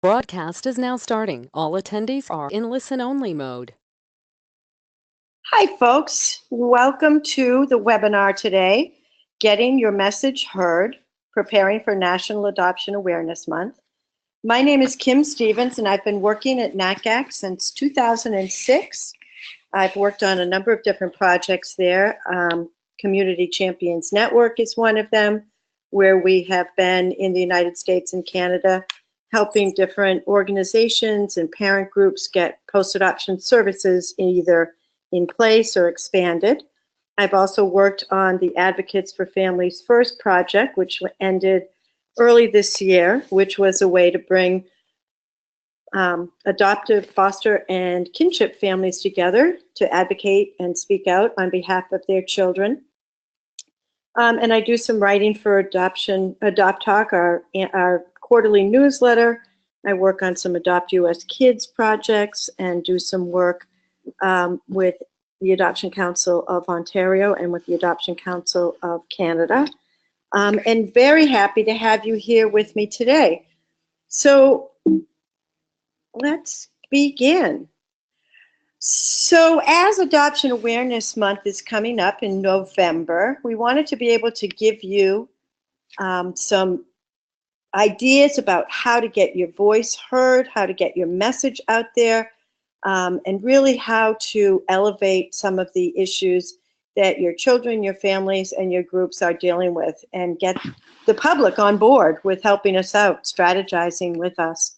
Broadcast is now starting. All attendees are in listen-only mode. Hi, folks. Welcome to the webinar today, Getting Your Message Heard, Preparing for National Adoption Awareness Month. My name is Kim Stevens, and I've been working at NACAC since 2006. I've worked on a number of different projects there. Community Champions Network is one of them, where we have been in the United States and Canada helping different organizations and parent groups get post-adoption services either in place or expanded. I've also worked on the Advocates for Families First project, which ended early this year, which was a way to bring adoptive, foster, and kinship families together to advocate and speak out on behalf of their children. And I do some writing for Adopt Talk, our quarterly newsletter. I work on some Adopt US Kids projects and do some work with the Adoption Council of Ontario and with the Adoption Council of Canada. And very happy to have you here with me today. So let's begin. So as Adoption Awareness Month is coming up in November, we wanted to be able to give you some ideas about how to get your voice heard, how to get your message out there, and really how to elevate some of the issues that your children, your families, and your groups are dealing with, and get the public on board with helping us out, strategizing with us.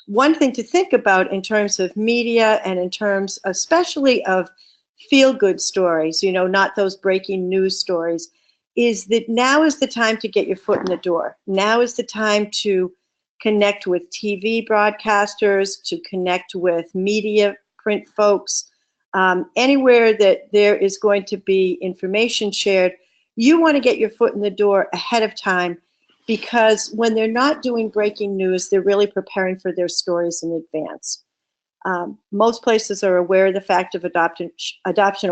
One thing to think about in terms of media and in terms especially of feel-good stories, you know, not those breaking news stories, is that now is the time to get your foot in the door. Now is the time to connect with TV broadcasters, to connect with media, print folks, anywhere that there is going to be information shared. You want to get your foot in the door ahead of time, because when they're not doing breaking news, they're really preparing for their stories in advance. Most places are aware of the fact of Adoption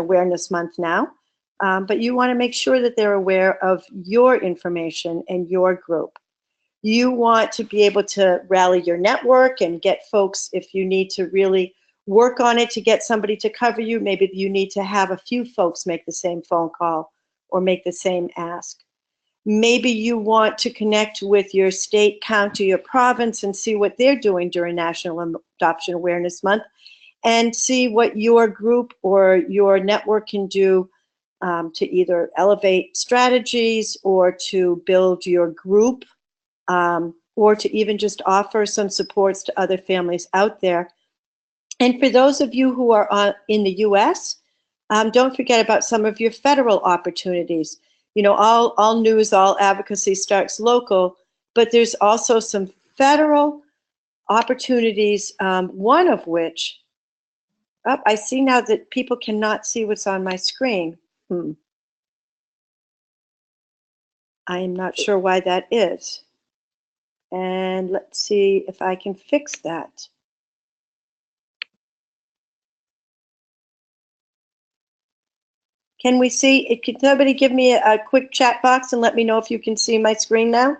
Awareness Month now, but you want to make sure that they're aware of your information and your group. You want to be able to rally your network and get folks, if you need to really work on it to get somebody to cover you, maybe you need to have a few folks make the same phone call or make the same ask. Maybe you want to connect with your state, county, or province and see what they're doing during National Adoption Awareness Month, and see what your group or your network can do to either elevate strategies or to build your group, or to even just offer some supports to other families out there. And for those of you who are in the US, don't forget about some of your federal opportunities. You know, all news, all advocacy starts local, but there's also some federal opportunities, one of which, I see now that people cannot see what's on my screen. I am not sure why that is. And let's see if I can fix that. Can we see, can somebody give me a quick chat box and let me know if you can see my screen now?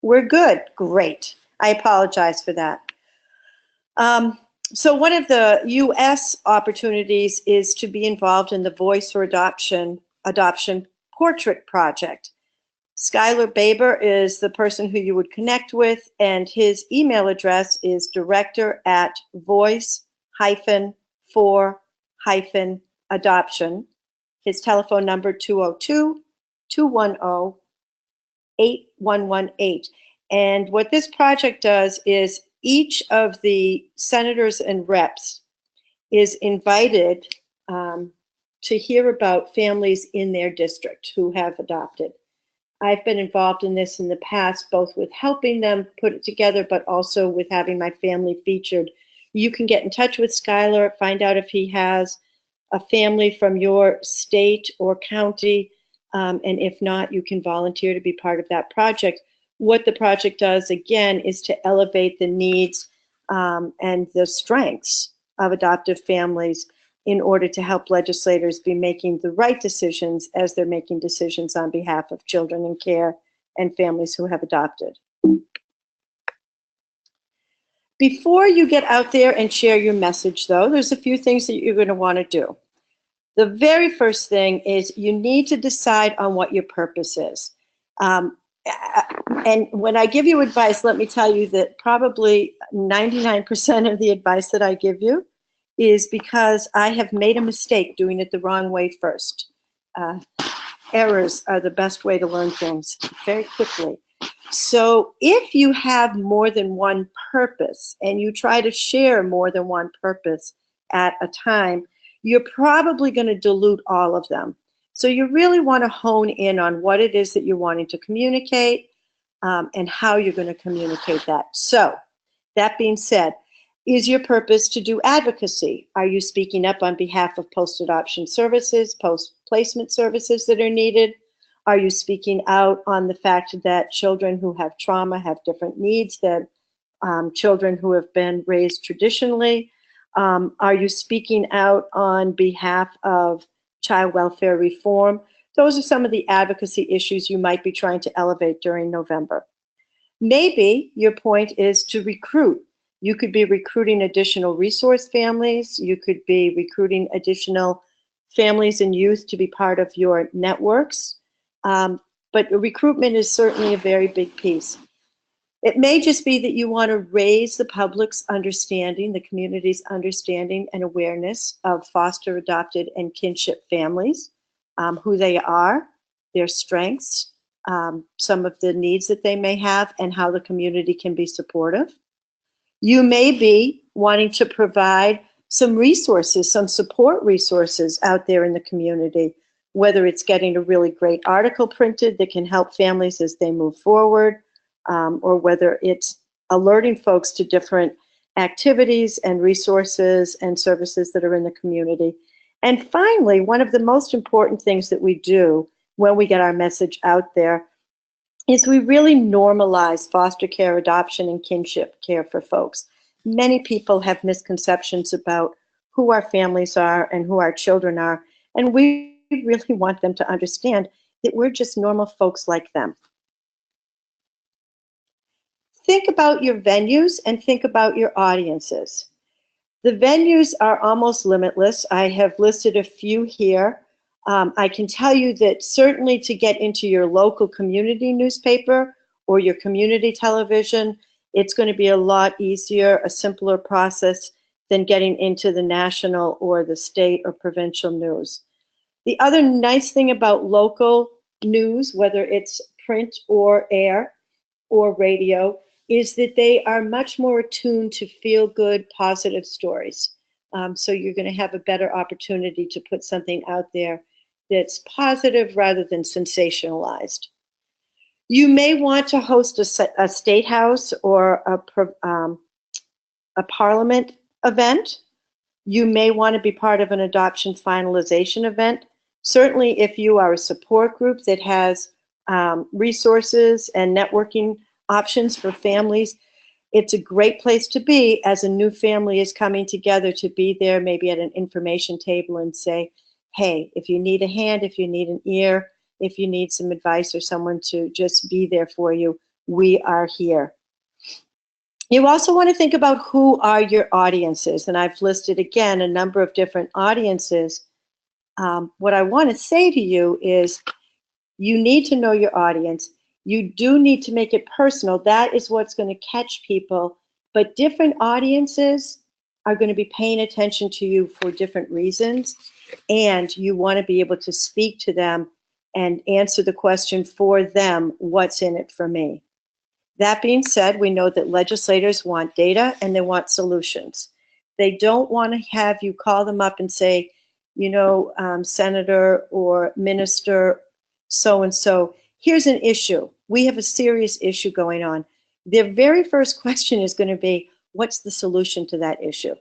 We're good, great. I apologize for that. So one of the US opportunities is to be involved in the Voice for Adoption Portrait Project. Skylar Baber is the person who you would connect with, and his email address is director@voice-for-adoption. His telephone number 202-210-8118. And what this project does is each of the senators and reps is invited to hear about families in their district who have adopted. I've been involved in this in the past, both with helping them put it together, but also with having my family featured. You can get in touch with Skylar, find out if he has a family from your state or county, and if not, you can volunteer to be part of that project. What the project does, again, is to elevate the needs and the strengths of adoptive families in order to help legislators be making the right decisions as they're making decisions on behalf of children in care and families who have adopted. Before you get out there and share your message, though, there's a few things that you're going to want to do. The very first thing is you need to decide on what your purpose is. And when I give you advice, let me tell you that probably 99% of the advice that I give you is because I have made a mistake doing it the wrong way first. Errors are the best way to learn things very quickly. So if you have more than one purpose and you try to share more than one purpose at a time, you're probably going to dilute all of them. So you really want to hone in on what it is that you're wanting to communicate and how you're going to communicate that. So that being said, is your purpose to do advocacy? Are you speaking up on behalf of post-adoption services, post-placement services that are needed? Are you speaking out on the fact that children who have trauma have different needs than children who have been raised traditionally? Are you speaking out on behalf of child welfare reform? Those are some of the advocacy issues you might be trying to elevate during November. Maybe your point is to recruit. You could be recruiting additional resource families. You could be recruiting additional families and youth to be part of your networks. But recruitment is certainly a very big piece. It may just be that you want to raise the public's understanding, the community's understanding and awareness of foster, adopted, and kinship families, who they are, their strengths, some of the needs that they may have, and how the community can be supportive. You may be wanting to provide some resources, some support resources out there in the community, whether it's getting a really great article printed that can help families as they move forward, or whether it's alerting folks to different activities and resources and services that are in the community. And finally, one of the most important things that we do when we get our message out there is we really normalize foster care, adoption, and kinship care for folks. Many people have misconceptions about who our families are and who our children are, and we really want them to understand that we're just normal folks like them. Think about your venues and think about your audiences. The venues are almost limitless. I have listed a few here. I can tell you that certainly to get into your local community newspaper or your community television, it's going to be a lot easier, a simpler process than getting into the national or the state or provincial news. The other nice thing about local news, whether it's print or air or radio, is that they are much more attuned to feel-good, positive stories. So you're going to have a better opportunity to put something out there that's positive rather than sensationalized. You may want to host a state house or a parliament event. You may want to be part of an adoption finalization event. Certainly if you are a support group that has resources and networking options for families, it's a great place to be as a new family is coming together, to be there maybe at an information table and say, hey, if you need a hand, if you need an ear, if you need some advice or someone to just be there for you, we are here. You also want to think about who are your audiences, and I've listed again a number of different audiences. What I want to say to you is you need to know your audience. You do need to make it personal. That is what's going to catch people, but different audiences are going to be paying attention to you for different reasons, and you want to be able to speak to them and answer the question for them, what's in it for me? That being said, we know that legislators want data and they want solutions. They don't want to have you call them up and say, you know, Senator or Minister so-and-so, here's an issue. We have a serious issue going on. Their very first question is going to be, what's the solution to that issue?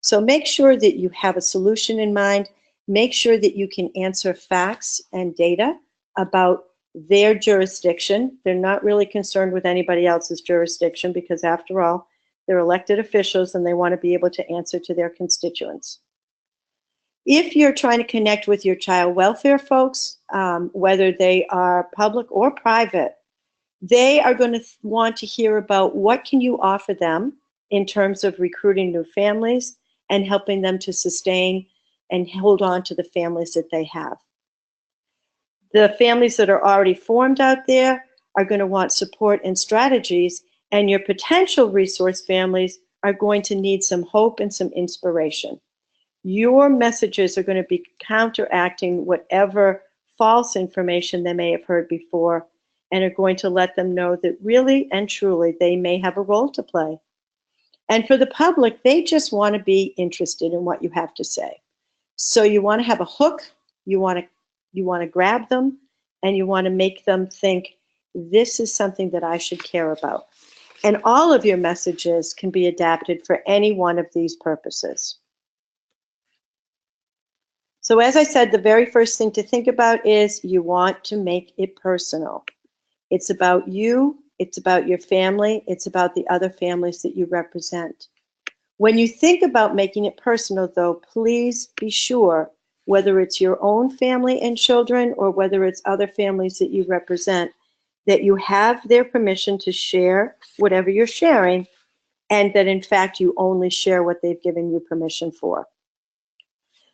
So make sure that you have a solution in mind. Make sure that you can answer facts and data about their jurisdiction. They're not really concerned with anybody else's jurisdiction because, after all, they're elected officials and they want to be able to answer to their constituents. If you're trying to connect with your child welfare folks, whether they are public or private, they are going to want to hear about what can you offer them in terms of recruiting new families and helping them to sustain and hold on to the families that they have. The families that are already formed out there are going to want support and strategies, and your potential resource families are going to need some hope and some inspiration. Your messages are going to be counteracting whatever false information they may have heard before, and are going to let them know that really and truly they may have a role to play. And for the public, they just want to be interested in what you have to say. So you want to have a hook, you want to grab them, and you want to make them think, this is something that I should care about. And all of your messages can be adapted for any one of these purposes. So as I said, the very first thing to think about is you want to make it personal. It's about you, it's about your family, it's about the other families that you represent. When you think about making it personal, though, please be sure, whether it's your own family and children or whether it's other families that you represent, that you have their permission to share whatever you're sharing, and that in fact you only share what they've given you permission for.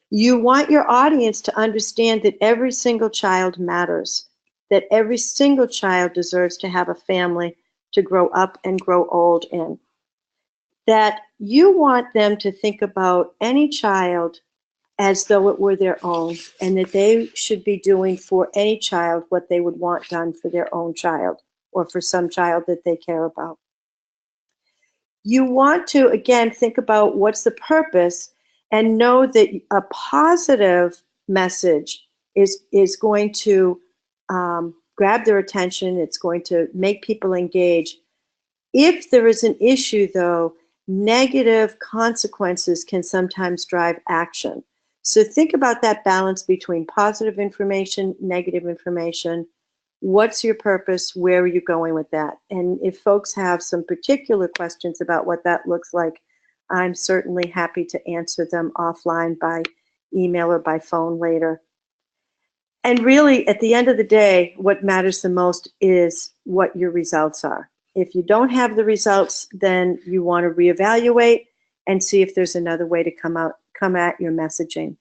You want your audience to understand that every single child matters, that every single child deserves to have a family to grow up and grow old in. That you want them to think about any child as though it were their own, and that they should be doing for any child what they would want done for their own child or for some child that they care about. You want to, again, think about what's the purpose and know that a positive message is going to grab their attention. It's going to make people engage. If there is an issue, though, negative consequences can sometimes drive action. So think about that balance between positive information, negative information. What's your purpose? Where are you going with that? And if folks have some particular questions about what that looks like, I'm certainly happy to answer them offline by email or by phone later. And really, at the end of the day, what matters the most is what your results are. If you don't have the results, then you want to reevaluate and see if there's another way to come at your messaging.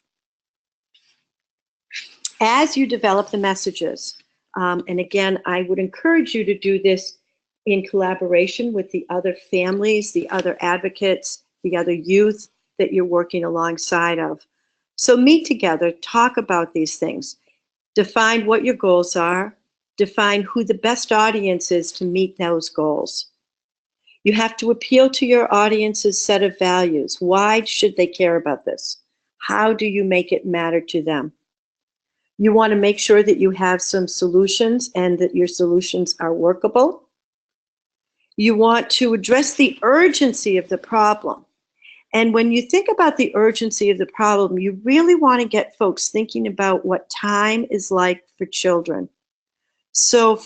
As you develop the messages, and again, I would encourage you to do this in collaboration with the other families, the other advocates, the other youth that you're working alongside of. So meet together, talk about these things, define what your goals are, define who the best audience is to meet those goals. You have to appeal to your audience's set of values. Why should they care about this? How do you make it matter to them? You want to make sure that you have some solutions and that your solutions are workable. You want to address the urgency of the problem. And when you think about the urgency of the problem, you really want to get folks thinking about what time is like for children. So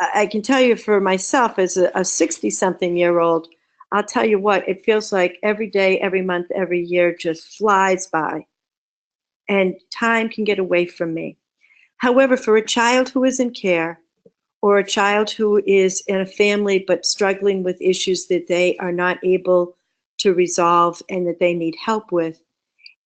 I can tell you for myself as a 60-something-year-old, I'll tell you what, it feels like every day, every month, every year just flies by. And time can get away from me. However, for a child who is in care, or a child who is in a family but struggling with issues that they are not able to resolve and that they need help with,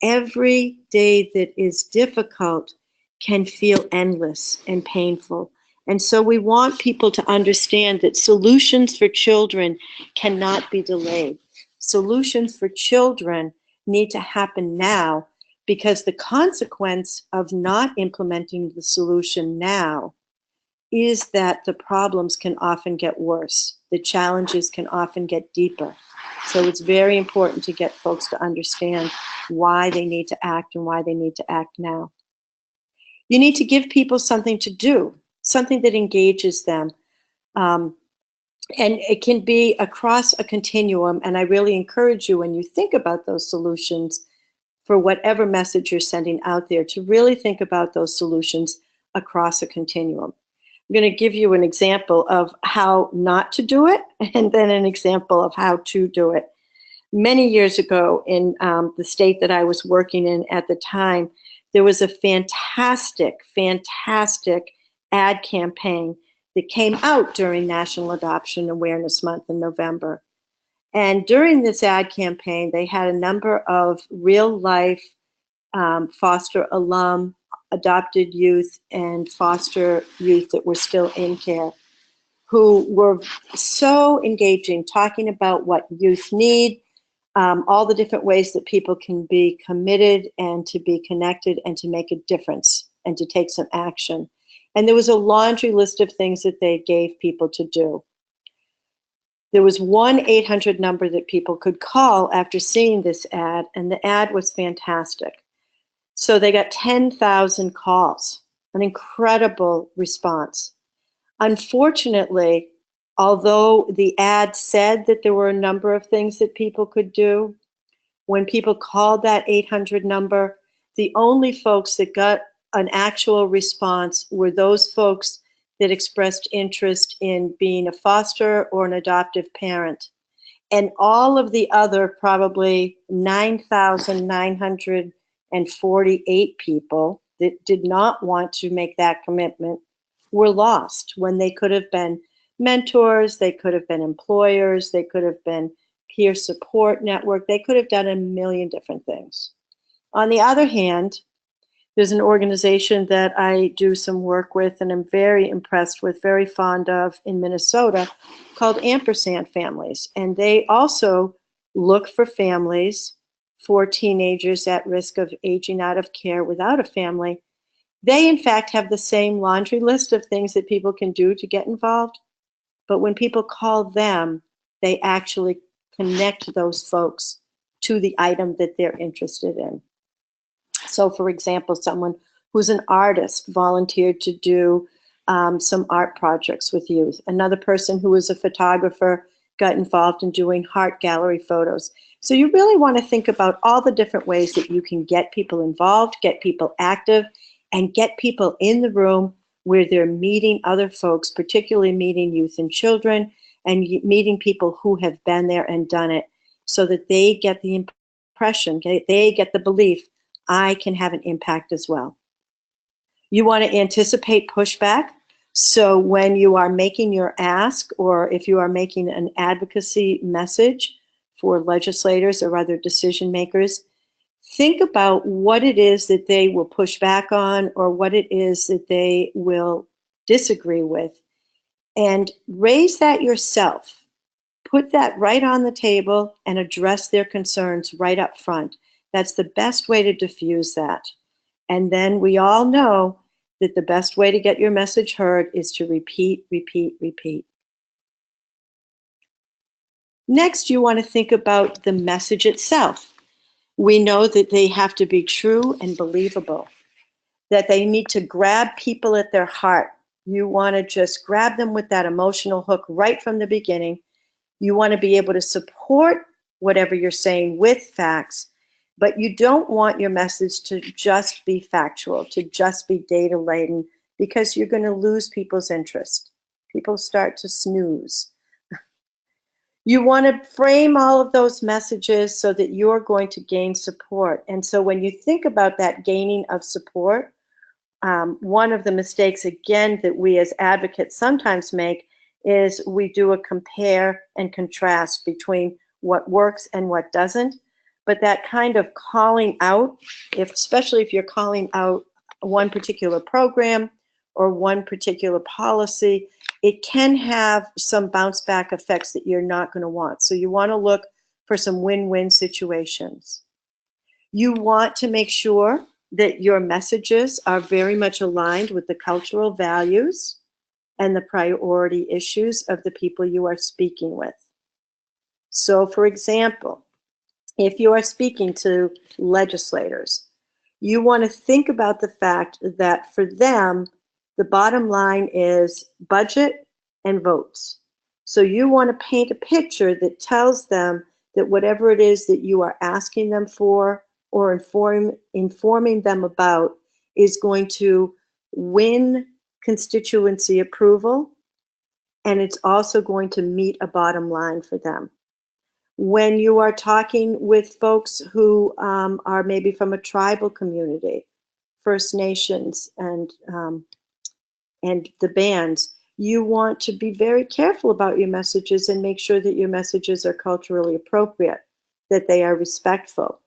every day that is difficult can feel endless and painful. And so we want people to understand that solutions for children cannot be delayed. Solutions for children need to happen now, because the consequence of not implementing the solution now is that the problems can often get worse. The challenges can often get deeper. So it's very important to get folks to understand why they need to act and why they need to act now. You need to give people something to do, something that engages them. And it can be across a continuum. And I really encourage you, when you think about those solutions, for whatever message you're sending out there, to really think about those solutions across a continuum. I'm going to give you an example of how not to do it, and then an example of how to do it. Many years ago in the state that I was working in at the time, there was a fantastic, fantastic ad campaign that came out during National Adoption Awareness Month in November. And during this ad campaign, they had a number of real life foster alum, adopted youth, and foster youth that were still in care, who were so engaging, talking about what youth need, all the different ways that people can be committed and to be connected and to make a difference and to take some action. And there was a laundry list of things that they gave people to do. There was 1-800 number that people could call after seeing this ad, and the ad was fantastic. So they got 10,000 calls, an incredible response. Unfortunately, although the ad said that there were a number of things that people could do, when people called that 800 number, the only folks that got an actual response were those folks that expressed interest in being a foster or an adoptive parent. And all of the other probably 9,948 people that did not want to make that commitment were lost, when they could have been mentors, they could have been employers, they could have been peer support network, they could have done a million different things. On the other hand, there's an organization that I do some work with and I'm very impressed with, very fond of in Minnesota, called Ampersand Families. And they also look for families for teenagers at risk of aging out of care without a family. They, in fact, have the same laundry list of things that people can do to get involved. But when people call them, they actually connect those folks to the item that they're interested in. So, for example, someone who's an artist volunteered to do some art projects with youth. Another person who was a photographer got involved in doing art gallery photos. So you really want to think about all the different ways that you can get people involved, get people active, and get people in the room where they're meeting other folks, particularly meeting youth and children, and meeting people who have been there and done it, so that they get the impression, they get the belief, I can have an impact as well. You want to anticipate pushback. So when you are making your ask, or if you are making an advocacy message for legislators or other decision makers, think about what it is that they will push back on or what it is that they will disagree with, and raise that yourself. Put that right on the table and address their concerns right up front. That's the best way to diffuse that. And then we all know that the best way to get your message heard is to repeat, repeat, repeat. Next, you want to think about the message itself. We know that they have to be true and believable, that they need to grab people at their heart. You want to just grab them with that emotional hook right from the beginning. You want to be able to support whatever you're saying with facts, but you don't want your message to just be factual, to just be data laden, because you're going to lose people's interest. People start to snooze. You want to frame all of those messages so that you're going to gain support. And so when you think about that gaining of support, one of the mistakes, again, that we as advocates sometimes make is we do a compare and contrast between what works and what doesn't. But that kind of calling out, especially if you're calling out one particular program or one particular policy, it can have some bounce back effects that you're not going to want. So you want to look for some win-win situations. You want to make sure that your messages are very much aligned with the cultural values and the priority issues of the people you are speaking with. So, for example, if you are speaking to legislators, you want to think about the fact that for them, the bottom line is budget and votes. So you want to paint a picture that tells them that whatever it is that you are asking them for or informing them about is going to win constituency approval, and it's also going to meet a bottom line for them. When you are talking with folks who are maybe from a tribal community, First Nations, and the bands, you want to be very careful about your messages and make sure that your messages are culturally appropriate, that they are respectful,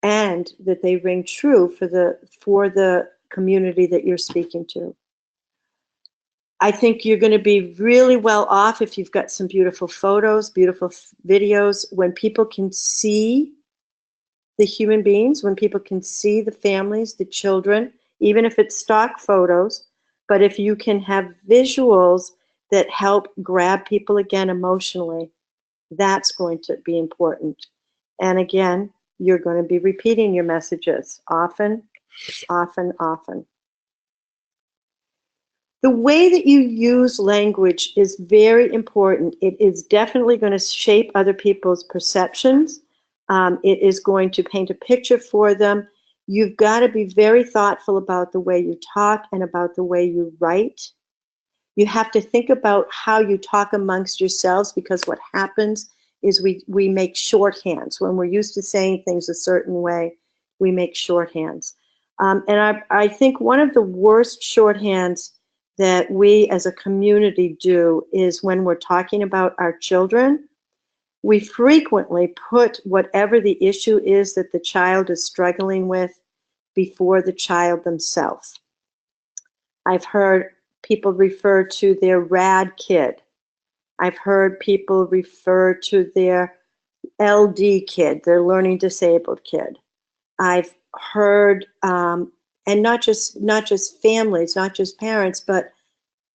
and that they ring true for the community that you're speaking to. I think you're going to be really well off if you've got some beautiful photos, beautiful videos, when people can see the human beings, when people can see the families, the children, even if it's stock photos. But if you can have visuals that help grab people again emotionally, that's going to be important. And again, you're going to be repeating your messages often, often, often. The way that you use language is very important. It is definitely going to shape other people's perceptions. It is going to paint a picture for them. You've got to be very thoughtful about the way you talk and about the way you write. You have to think about how you talk amongst yourselves, because what happens is we make shorthands. When we're used to saying things a certain way, we make shorthands. And I think one of the worst shorthands that we as a community do is when we're talking about our children, we frequently put whatever the issue is that the child is struggling with before the child themselves. I've heard people refer to their rad kid. I've heard people refer to their LD kid, their learning disabled kid. I've heard, and not just families, not just parents, but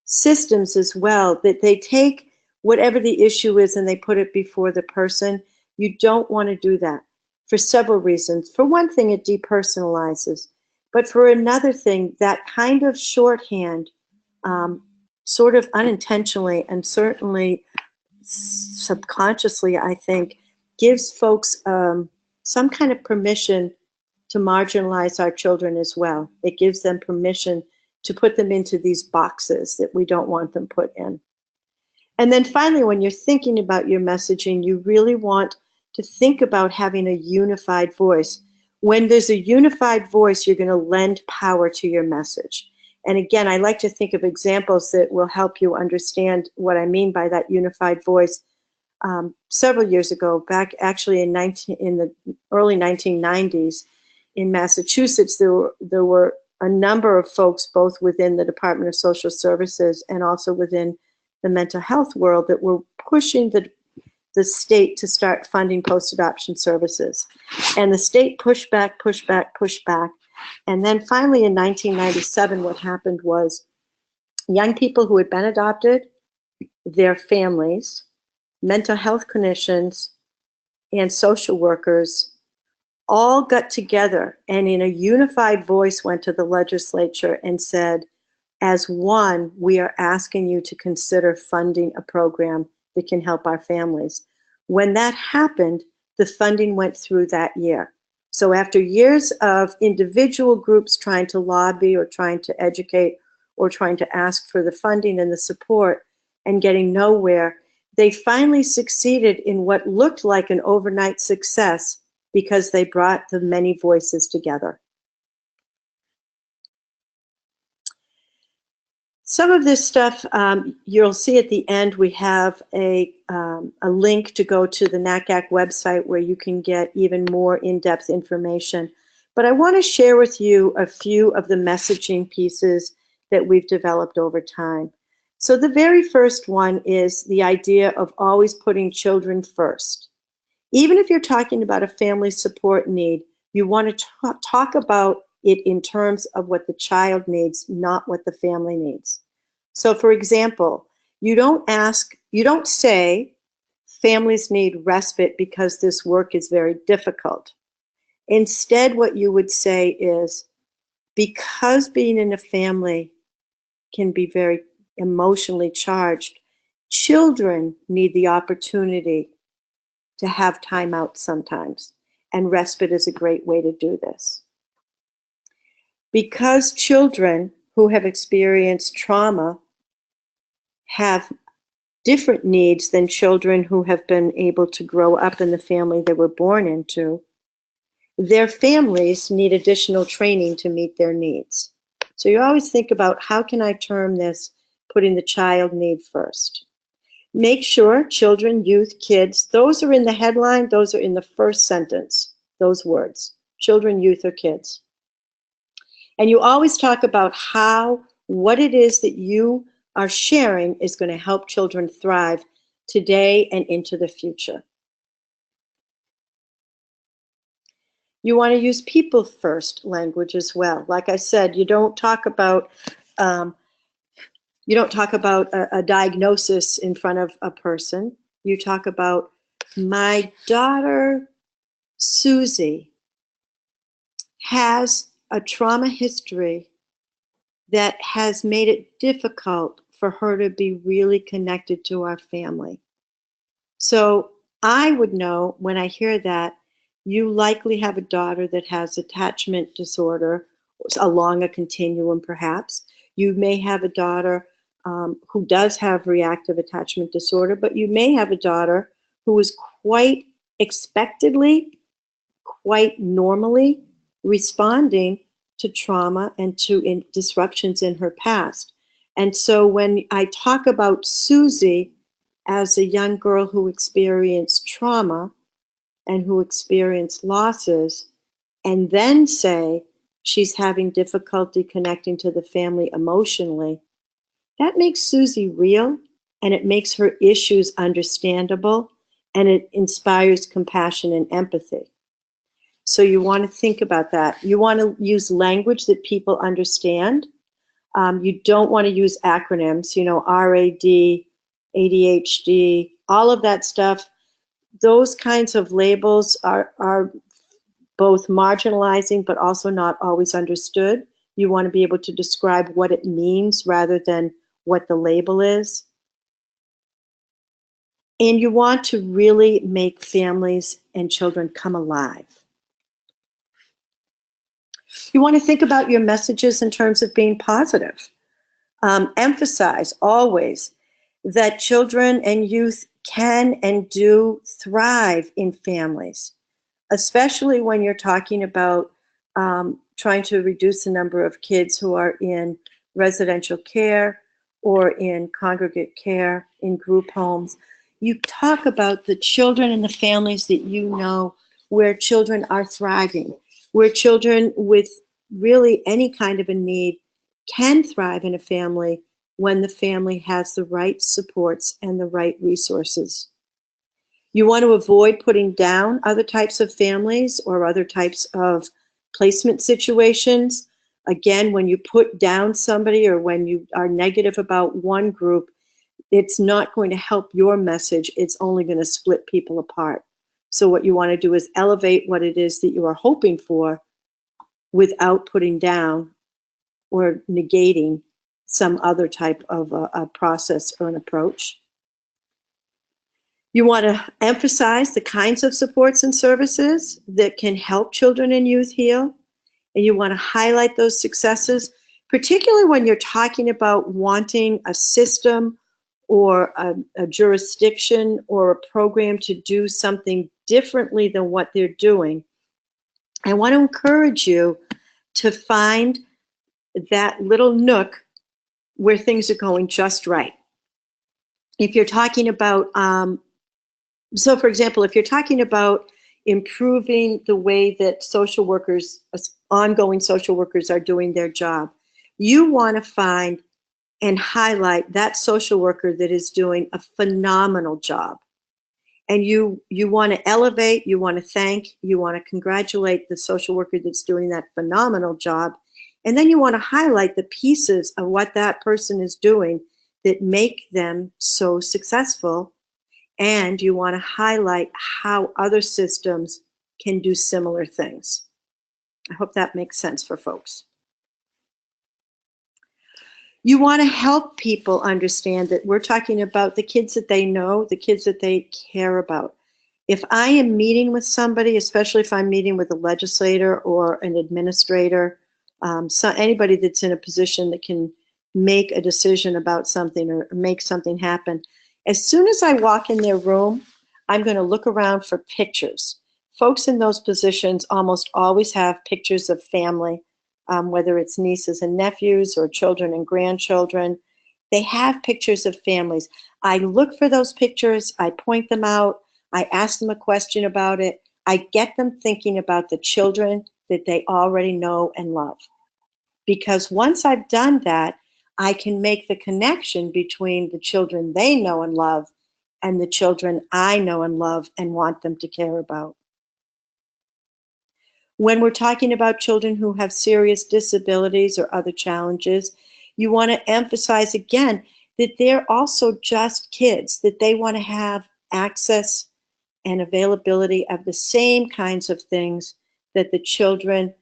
systems as well, that they take whatever the issue is and they put it before the person. You don't want to do that for several reasons. For one thing, it depersonalizes. But for another thing, that kind of shorthand, sort of unintentionally and certainly subconsciously, I think, gives folks some kind of permission to marginalize our children as well. It gives them permission to put them into these boxes that we don't want them put in. And then finally, when you're thinking about your messaging, you really want to think about having a unified voice. When there's a unified voice, you're going to lend power to your message. And again, I like to think of examples that will help you understand what I mean by that unified voice. Several years ago, back actually in the early 1990s, in Massachusetts, there were a number of folks, both within the Department of Social Services and also within the mental health world, that were pushing the state to start funding post-adoption services. And the state pushed back, pushed back, pushed back. And then finally in 1997, what happened was young people who had been adopted, their families, mental health clinicians, and social workers all got together and in a unified voice went to the legislature and said, as one, we are asking you to consider funding a program that can help our families. When that happened, the funding went through that year. So after years of individual groups trying to lobby or trying to educate or trying to ask for the funding and the support and getting nowhere, they finally succeeded in what looked like an overnight success because they brought the many voices together. Some of this stuff, you'll see at the end, we have a link to go to the NACAC website where you can get even more in-depth information. But I want to share with you a few of the messaging pieces that we've developed over time. So the very first one is the idea of always putting children first. Even if you're talking about a family support need, you want to talk about it in terms of what the child needs, not what the family needs. So for example, you don't say families need respite because this work is very difficult. Instead, what you would say is, because being in a family can be very emotionally charged, children need the opportunity to have time out sometimes, and respite is a great way to do this. Because children who have experienced trauma have different needs than children who have been able to grow up in the family they were born into, their families need additional training to meet their needs. So you always think about, how can I term this, putting the child need first. Make sure children, youth, kids, those are in the headline, those are in the first sentence, those words, children, youth, or kids. And you always talk about how what it is that you are sharing is going to help children thrive today and into the future. You want to use people first language as well. Like I said, you don't talk about a diagnosis in front of a person. You talk about, my daughter Susie has a trauma history that has made it difficult for her to be really connected to our family. So I would know when I hear that you likely have a daughter that has attachment disorder along a continuum, perhaps. You may have a daughter who does have reactive attachment disorder, but you may have a daughter who is quite expectedly, quite normally responding to trauma and to disruptions in her past. And so when I talk about Susie as a young girl who experienced trauma and who experienced losses, and then say she's having difficulty connecting to the family emotionally, that makes Susie real, and it makes her issues understandable, and it inspires compassion and empathy. So you want to think about that. You want to use language that people understand. You don't want to use acronyms, RAD, ADHD, all of that stuff. Those kinds of labels are both marginalizing but also not always understood. You want to be able to describe what it means rather than what the label is. And you want to really make families and children come alive. You want to think about your messages in terms of being positive. Emphasize always that children and youth can and do thrive in families, especially when you're talking about trying to reduce the number of kids who are in residential care or in congregate care, in group homes. You talk about the children and the families that you know where children are thriving, where children with really any kind of a need can thrive in a family when the family has the right supports and the right resources. You want to avoid putting down other types of families or other types of placement situations. Again, when you put down somebody or when you are negative about one group, it's not going to help your message. It's only going to split people apart. So what you want to do is elevate what it is that you are hoping for without putting down or negating some other type of a process or an approach. You want to emphasize the kinds of supports and services that can help children and youth heal. And you want to highlight those successes, particularly when you're talking about wanting a system or a jurisdiction or a program to do something differently than what they're doing. I want to encourage you to find that little nook where things are going just right. If you're talking about, so for example, if you're talking about improving the way that social workers, ongoing social workers are doing their job, you want to find and highlight that social worker that is doing a phenomenal job. And you want to elevate, you want to thank, you want to congratulate the social worker that's doing that phenomenal job. And then you want to highlight the pieces of what that person is doing that make them so successful. And you want to highlight how other systems can do similar things. I hope that makes sense for folks. You want to help people understand that we're talking about the kids that they know, the kids that they care about. If I am meeting with somebody, especially if I'm meeting with a legislator or an administrator, so anybody that's in a position that can make a decision about something or make something happen, As soon as I walk in their room, I'm going to look around for pictures. Folks in those positions almost always have pictures of family, whether it's nieces and nephews or children and grandchildren. They have pictures of families. I look for those pictures, I point them out, I ask them a question about it, I get them thinking about the children that they already know and love. Because once I've done that, I can make the connection between the children they know and love and the children I know and love and want them to care about. When we're talking about children who have serious disabilities or other challenges, you want to emphasize again that they're also just kids, that they want to have access and availability of the same kinds of things that the children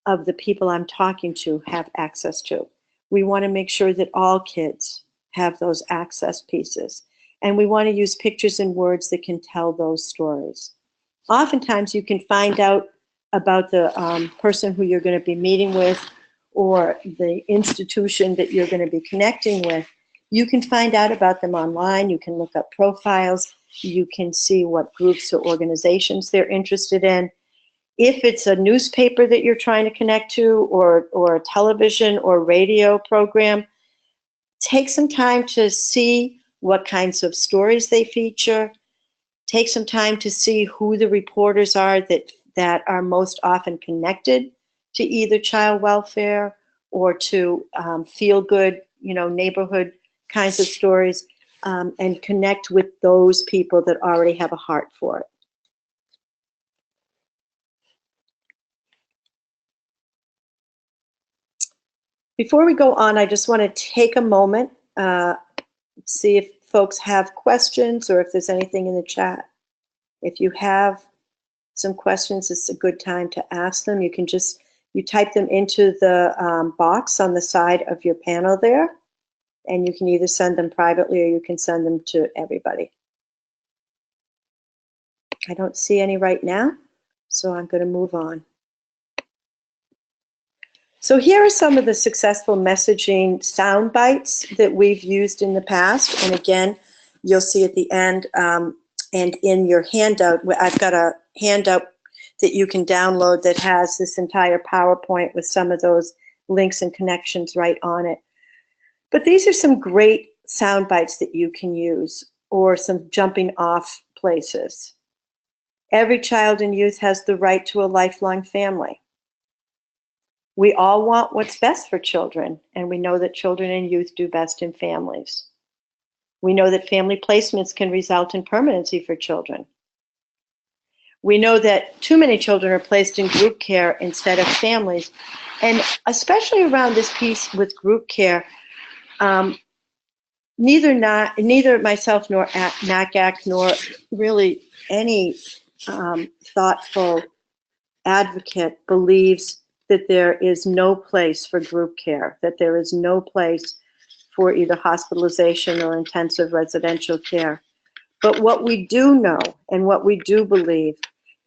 of the people I'm talking to have access to. We want to make sure that all kids have those access pieces. And we want to use pictures and words that can tell those stories. Oftentimes you can find out about the person who you're going to be meeting with or the institution that you're going to be connecting with. You can find out about them online. You can look up profiles. You can see what groups or organizations they're interested in. If it's a newspaper that you're trying to connect to or a television or radio program, take some time to see what kinds of stories they feature. Take some time to see who the reporters are that are most often connected to either child welfare or to feel-good, neighborhood kinds of stories, and connect with those people that already have a heart for it. Before we go on, I just want to take a moment, see if folks have questions or if there's anything in the chat. If you have some questions, it's a good time to ask them. You can you type them into the box on the side of your panel there, and you can either send them privately or you can send them to everybody. I don't see any right now, so I'm going to move on. So here are some of the successful messaging sound bites that we've used in the past. And again, you'll see at the end and in your handout, I've got a handout that you can download that has this entire PowerPoint with some of those links and connections right on it. But these are some great sound bites that you can use, or some jumping off places. Every child and youth has the right to a lifelong family. We all want what's best for children, and we know that children and youth do best in families. We know that family placements can result in permanency for children. We know that too many children are placed in group care instead of families, and especially around this piece with group care, neither myself nor NACAC nor really any thoughtful advocate believes that there is no place for group care, that there is no place for either hospitalization or intensive residential care. But what we do know and what we do believe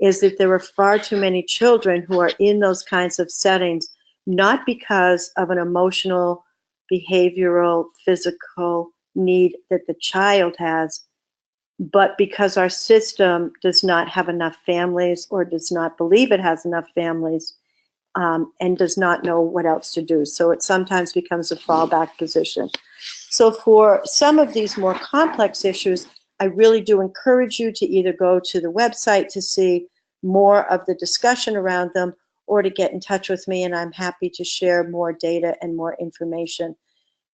is that there are far too many children who are in those kinds of settings, not because of an emotional, behavioral, physical need that the child has, but because our system does not have enough families or does not believe it has enough families, and does not know what else to do. So it sometimes becomes a fallback position. So for some of these more complex issues, I really do encourage you to either go to the website to see more of the discussion around them, or to get in touch with me, and I'm happy to share more data and more information.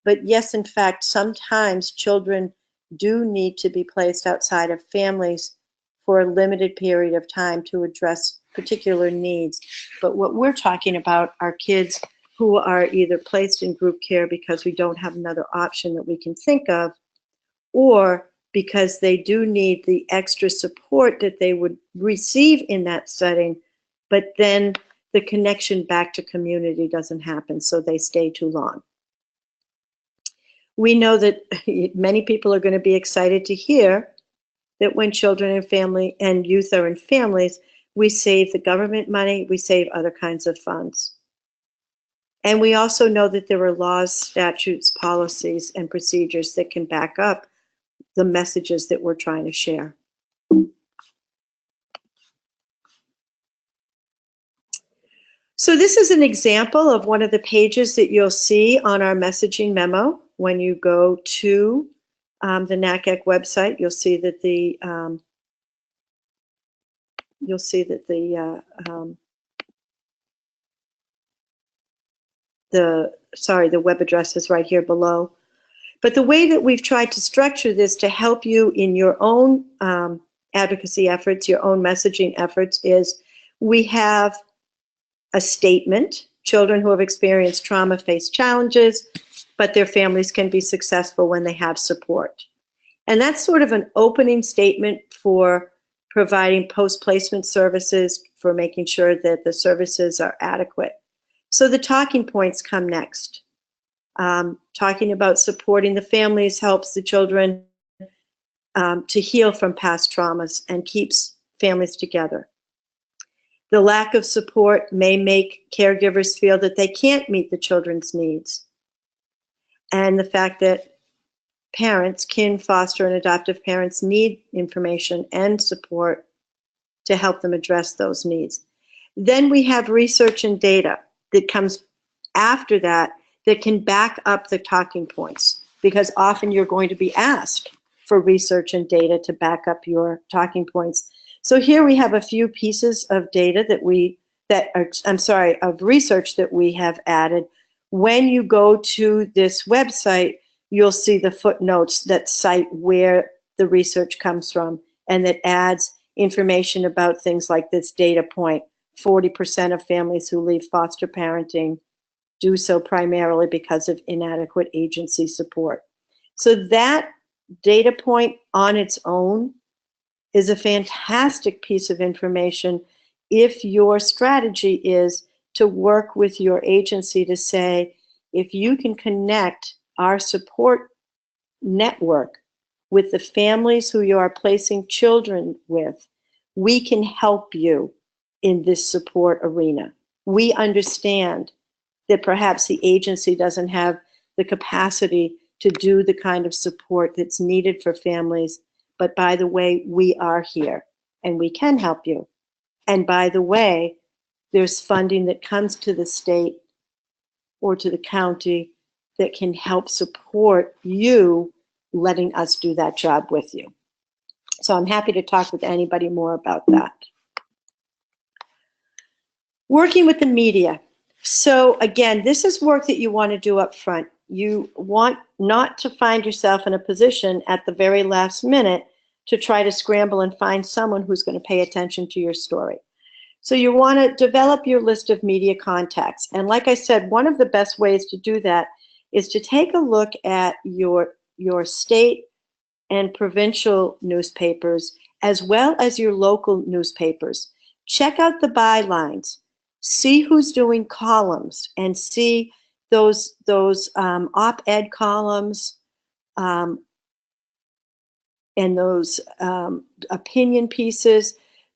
But yes, in fact, sometimes children do need to be placed outside of families for a limited period of time to address particular needs. But what we're talking about are kids who are either placed in group care because we don't have another option that we can think of, or because they do need the extra support that they would receive in that setting, but then the connection back to community doesn't happen, so they stay too long. We know that many people are going to be excited to hear that when children and family and youth are in families, we save the government money, we save other kinds of funds. And we also know that there are laws, statutes, policies, and procedures that can back up the messages that we're trying to share. So this is an example of one of the pages that you'll see on our messaging memo. When you go to the NACAC website, you'll see that the the web address is right here below. But the way that we've tried to structure this to help you in your own advocacy efforts, your own messaging efforts, is we have a statement. Children who have experienced trauma face challenges, but their families can be successful when they have support. And that's sort of an opening statement for providing post-placement services, for making sure that the services are adequate. So the talking points come next. Talking about supporting the families helps the children to heal from past traumas and keeps families together. The lack of support may make caregivers feel that they can't meet the children's needs. And the fact that parents, kin, foster, and adoptive parents need information and support to help them address those needs. Then we have research and data that comes after that that can back up the talking points, because often you're going to be asked for research and data to back up your talking points. So here we have a few pieces of data of research that we have added. When you go to this website, you'll see the footnotes that cite where the research comes from, and that adds information about things like this data point. 40% of families who leave foster parenting do so primarily because of inadequate agency support. So that data point on its own is a fantastic piece of information if your strategy is to work with your agency to say, if you can connect our support network with the families who you are placing children with, we can help you in this support arena. We understand that perhaps the agency doesn't have the capacity to do the kind of support that's needed for families, but by the way, we are here and we can help you. And by the way, there's funding that comes to the state or to the county that can help support you letting us do that job with you. So I'm happy to talk with anybody more about that. Working with the media. So again, this is work that you want to do up front. You want not to find yourself in a position at the very last minute to try to scramble and find someone who's going to pay attention to your story. So you want to develop your list of media contacts. And like I said, one of the best ways to do that is to take a look at your state and provincial newspapers, as well as your local newspapers. Check out the bylines. See who's doing columns, and see those op-ed columns and those opinion pieces.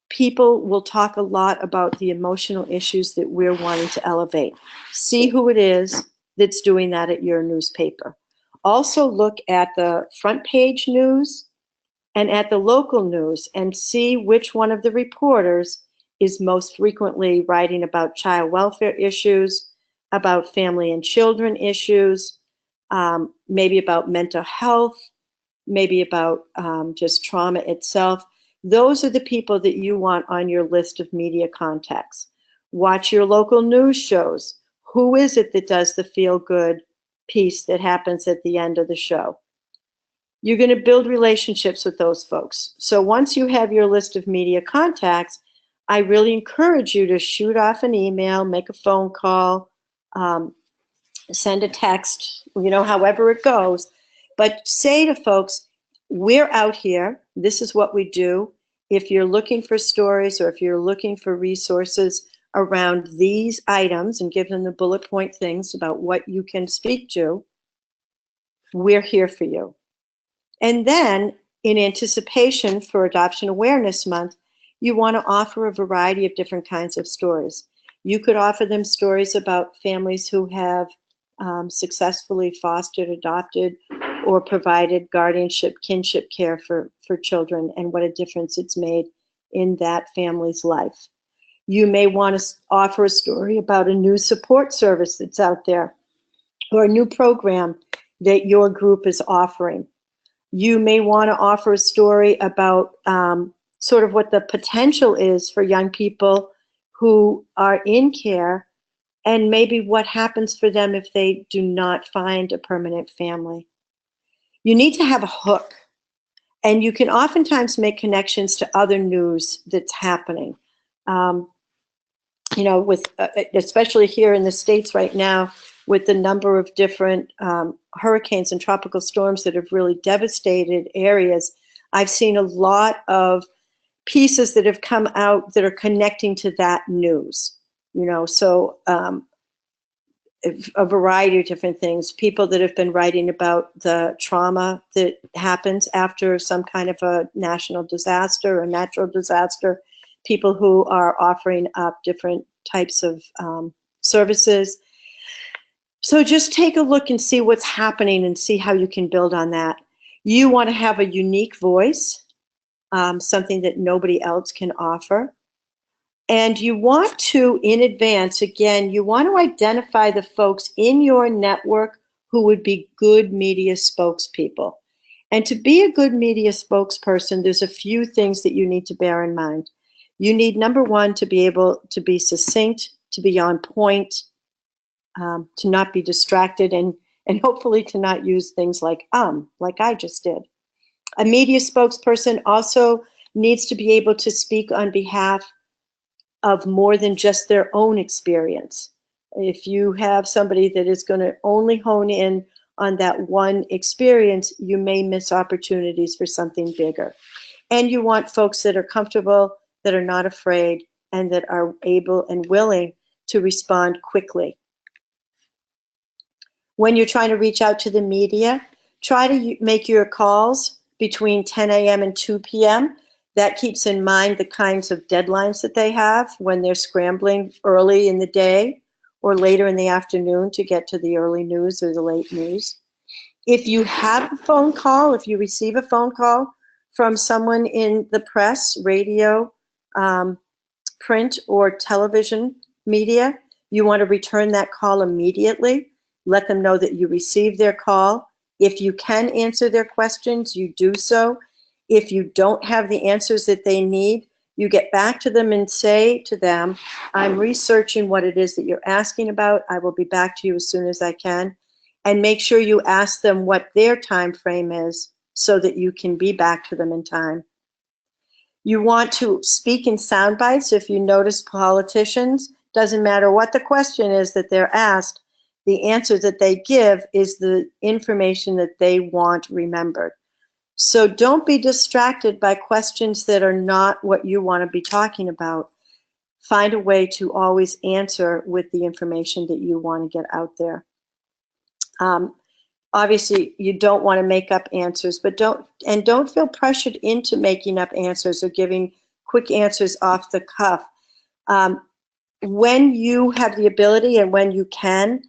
People will talk a lot about the emotional issues that we're wanting to elevate. See who it is that's doing that at your newspaper. Also look at the front page news and at the local news and see which one of the reporters is most frequently writing about child welfare issues, about family and children issues, maybe about mental health, maybe about just trauma itself. Those are the people that you want on your list of media contacts. Watch your local news shows. Who is it that does the feel-good piece that happens at the end of the show? You're going to build relationships with those folks. So once you have your list of media contacts, I really encourage you to shoot off an email, make a phone call, send a text, however it goes. But say to folks, we're out here. This is what we do. If you're looking for stories or if you're looking for resources around these items, and give them the bullet point things about what you can speak to, we're here for you. And then, in anticipation for Adoption Awareness Month, you want to offer a variety of different kinds of stories. You could offer them stories about families who have successfully fostered, adopted, or provided guardianship, kinship care for children, and what a difference it's made in that family's life. You may want to offer a story about a new support service that's out there or a new program that your group is offering. You may want to offer a story about sort of what the potential is for young people who are in care, and maybe what happens for them if they do not find a permanent family. You need to have a hook, and you can oftentimes make connections to other news that's happening. You know, with especially here in the States right now, with the number of different hurricanes and tropical storms that have really devastated areas, I've seen a lot of pieces that have come out that are connecting to that news. You know, so a variety of different things. People that have been writing about the trauma that happens after some kind of a national disaster or natural disaster. People who are offering up different types of services. So just take a look and see what's happening and see how you can build on that. You want to have a unique voice, something that nobody else can offer. And you want to, in advance, again, you want to identify the folks in your network who would be good media spokespeople. And to be a good media spokesperson, there's a few things that you need to bear in mind. You need, number one, to be able to be succinct, to be on point, to not be distracted, and hopefully to not use things like I just did. A media spokesperson also needs to be able to speak on behalf of more than just their own experience. If you have somebody that is going to only hone in on that one experience, you may miss opportunities for something bigger. And you want folks that are comfortable, that are not afraid, and that are able and willing to respond quickly. When you're trying to reach out to the media, try to make your calls between 10 a.m. and 2 p.m. That keeps in mind the kinds of deadlines that they have when they're scrambling early in the day or later in the afternoon to get to the early news or the late news. If you have a phone call, if you receive a phone call from someone in the press, radio, print, or television media, you want to return that call immediately. Let them know that you received their call. If you can answer their questions, you do so. If you don't have the answers that they need, you get back to them and say to them, I'm researching what it is that you're asking about. I will be back to you as soon as I can. And make sure you ask them what their time frame is so that you can be back to them in time. You want to speak in sound bites. If you notice politicians, doesn't matter what the question is that they're asked, the answer that they give is the information that they want remembered. So don't be distracted by questions that are not what you want to be talking about. Find a way to always answer with the information that you want to get out there. Obviously, you don't want to make up answers, but don't feel pressured into making up answers or giving quick answers off the cuff. When you have the ability and when you can,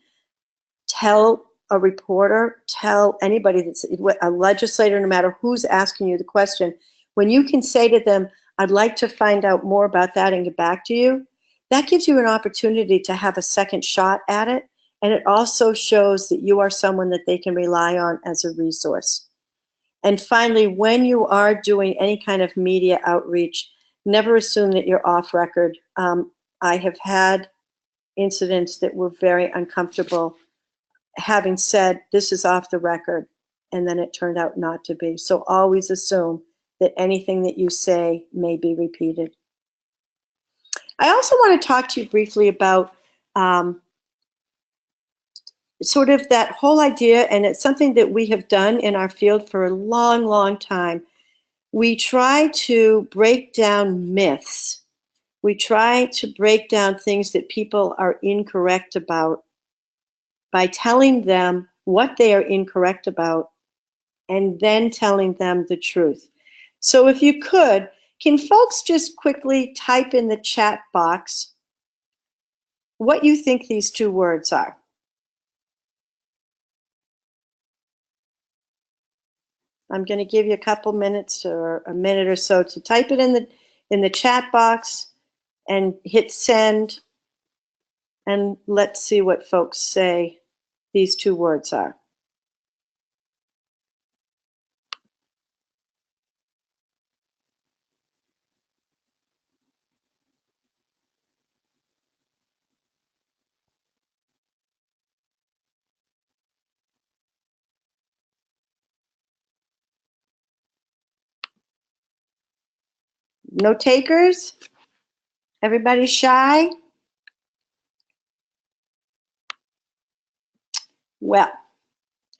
tell a reporter, tell anybody that's a legislator, no matter who's asking you the question, when you can say to them, I'd like to find out more about that and get back to you, that gives you an opportunity to have a second shot at it. And it also shows that you are someone that they can rely on as a resource. And finally, when you are doing any kind of media outreach, never assume that you're off record. I have had incidents that were very uncomfortable having said this is off the record, and then it turned out not to be. So always assume that anything that you say may be repeated. I also want to talk to you briefly about sort of that whole idea, and it's something that we have done in our field for a long, long time. We try to break down myths. We try to break down things that people are incorrect about by telling them what they are incorrect about and then telling them the truth. So if you could, can folks just quickly type in the chat box what you think these two words are? I'm going to give you a couple minutes or a minute or so to type it in the chat box and hit send, and let's see what folks say these two words are. No takers? Everybody shy? Well,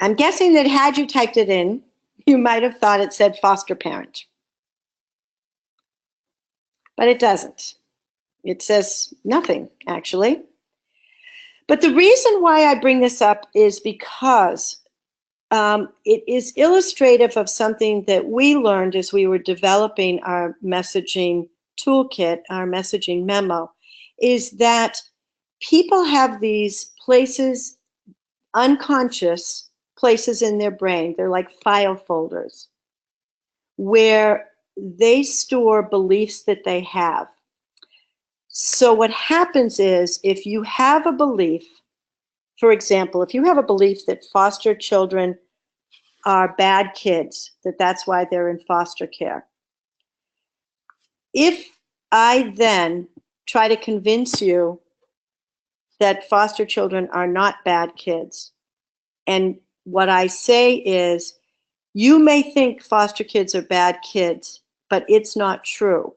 I'm guessing that had you typed it in, you might have thought it said foster parent. But it doesn't. It says nothing, actually. But the reason why I bring this up is because it is illustrative of something that we learned as we were developing our messaging toolkit, our messaging memo, is that people have these places, unconscious places in their brain, they're like file folders, where they store beliefs that they have. So what happens is, if you have a belief, for example, if you have a belief that foster children are bad kids, that's why they're in foster care. If I then try to convince you that foster children are not bad kids, and what I say is, you may think foster kids are bad kids, but it's not true.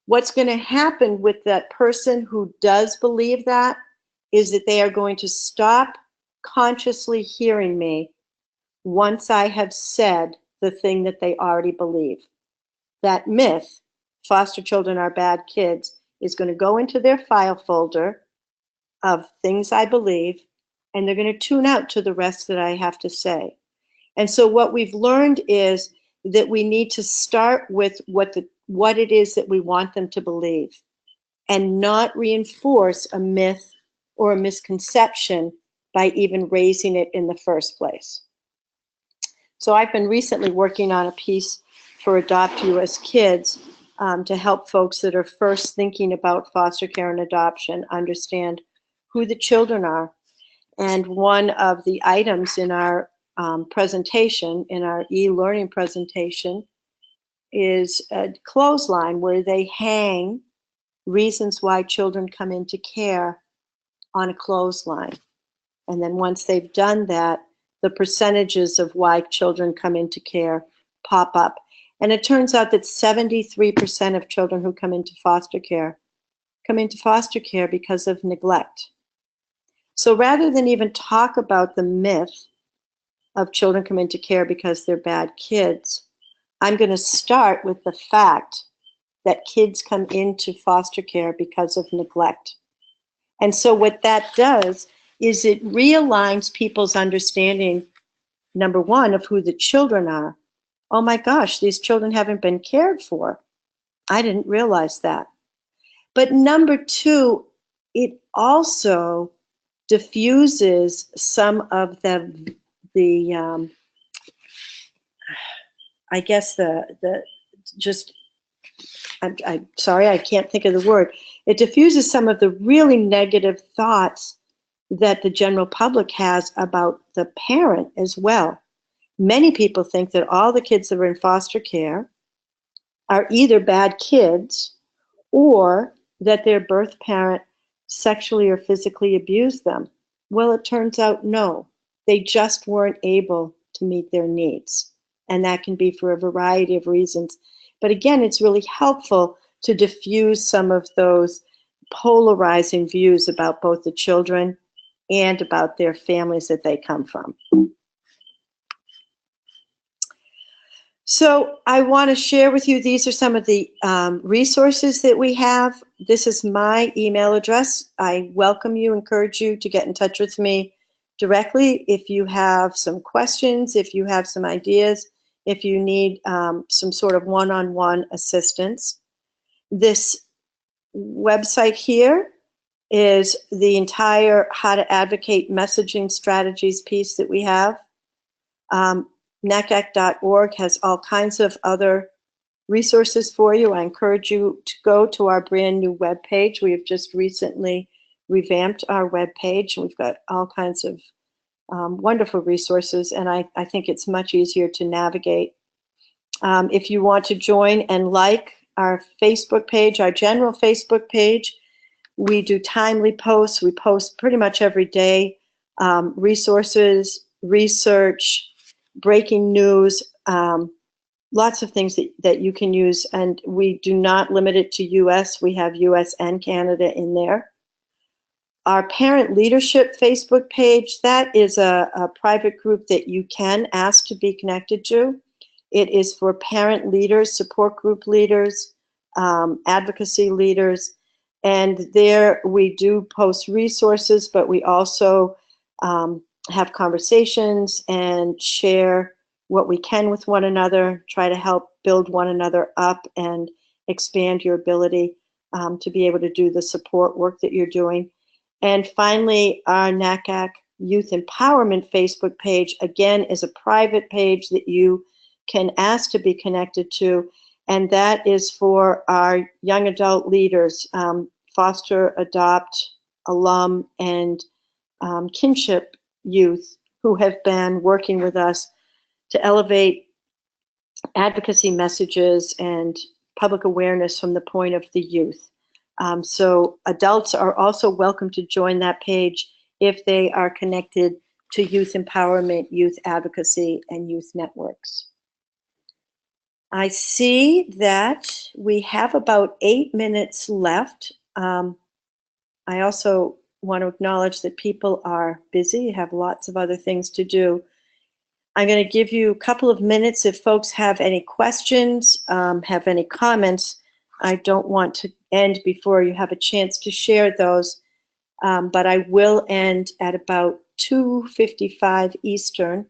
What's going to happen with that person who does believe that is that they are going to stop consciously hearing me once I have said the thing that they already believe. That myth, foster children are bad kids, is going to go into their file folder of things I believe, and they're going to tune out to the rest that I have to say. And so what we've learned is that we need to start with what it is that we want them to believe, and not reinforce a myth or a misconception by even raising it in the first place. So I've been recently working on a piece for Adopt US Kids to help folks that are first thinking about foster care and adoption understand who the children are. And one of the items in our presentation, in our e-learning presentation, is a clothesline where they hang reasons why children come into care on a clothesline. And then once they've done that, the percentages of why children come into care pop up. And it turns out that 73% of children who come into foster care because of neglect. So rather than even talk about the myth of children come into care because they're bad kids, I'm going to start with the fact that kids come into foster care because of neglect. And so what that does is it realigns people's understanding, number one, of who the children are. Oh my gosh, these children haven't been cared for. I didn't realize that. But number two, it also diffuses some of the I guess I'm sorry, I can't think of the word. It diffuses some of the really negative thoughts that the general public has about the parent as well. Many people think that all the kids that are in foster care are either bad kids or that their birth parent sexually or physically abused them. Well, it turns out no, they just weren't able to meet their needs. And that can be for a variety of reasons. But again, it's really helpful to diffuse some of those polarizing views about both the children and about their families that they come from. So I want to share with you, these are some of the resources that we have. This is my email address. I welcome you, encourage you to get in touch with me directly if you have some questions, if you have some ideas, if you need some sort of one-on-one assistance. This website here is the entire How to Advocate Messaging Strategies piece that we have. NACAC.org has all kinds of other resources for you. I encourage you to go to our brand new webpage. We have just recently revamped our webpage. We've got all kinds of wonderful resources, and I think it's much easier to navigate. If you want to join and like our Facebook page, our general Facebook page, we do timely posts. We post pretty much every day, resources, research, breaking news, lots of things that you can use. And we do not limit it to US. We have US and Canada in there. Our Parent Leadership Facebook page, that is a private group that you can ask to be connected to. It is for parent leaders, support group leaders, advocacy leaders, and there we do post resources, but we also have conversations and share what we can with one another, try to help build one another up and expand your ability to be able to do the support work that you're doing. And finally, our NACAC Youth Empowerment Facebook page, again, is a private page that you can ask to be connected to, and that is for our young adult leaders, foster, adopt, alum, and kinship youth who have been working with us to elevate advocacy messages and public awareness from the point of the youth. So adults are also welcome to join that page if they are connected to youth empowerment, youth advocacy, and youth networks. I see that we have about 8 minutes left. I also want to acknowledge that people are busy, have lots of other things to do. I'm going to give you a couple of minutes if folks have any questions, have any comments. I don't want to end before you have a chance to share those, but I will end at about 2:55 Eastern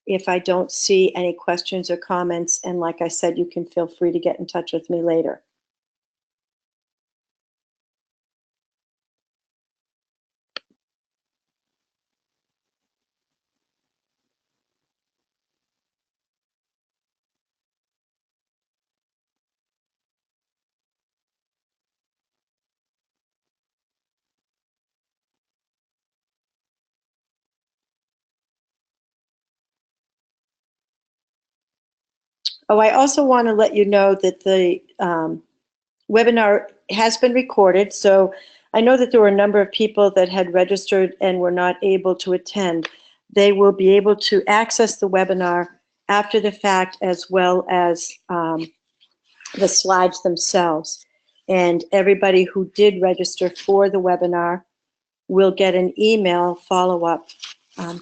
if I don't see any questions or comments. And like I said, you can feel free to get in touch with me later. Oh, I also want to let you know that the webinar has been recorded. So I know that there were a number of people that had registered and were not able to attend. They will be able to access the webinar after the fact, as well as the slides themselves. And everybody who did register for the webinar will get an email follow-up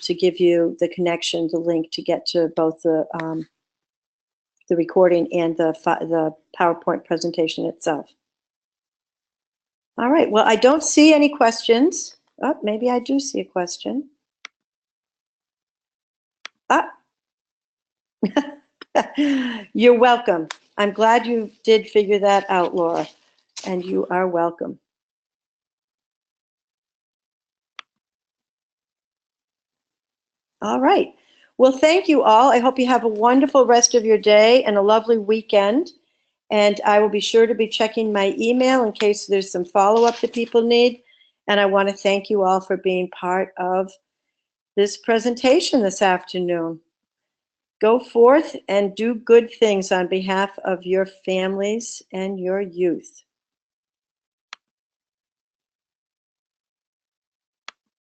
to give you the connection, the link to get to both the recording and the PowerPoint presentation itself. All right, well, I don't see any questions. Oh, maybe I do see a question. Ah. You're welcome. I'm glad you did figure that out, Laura, and you are welcome. All right. Well, thank you all. I hope you have a wonderful rest of your day and a lovely weekend. And I will be sure to be checking my email in case there's some follow-up that people need. And I want to thank you all for being part of this presentation this afternoon. Go forth and do good things on behalf of your families and your youth.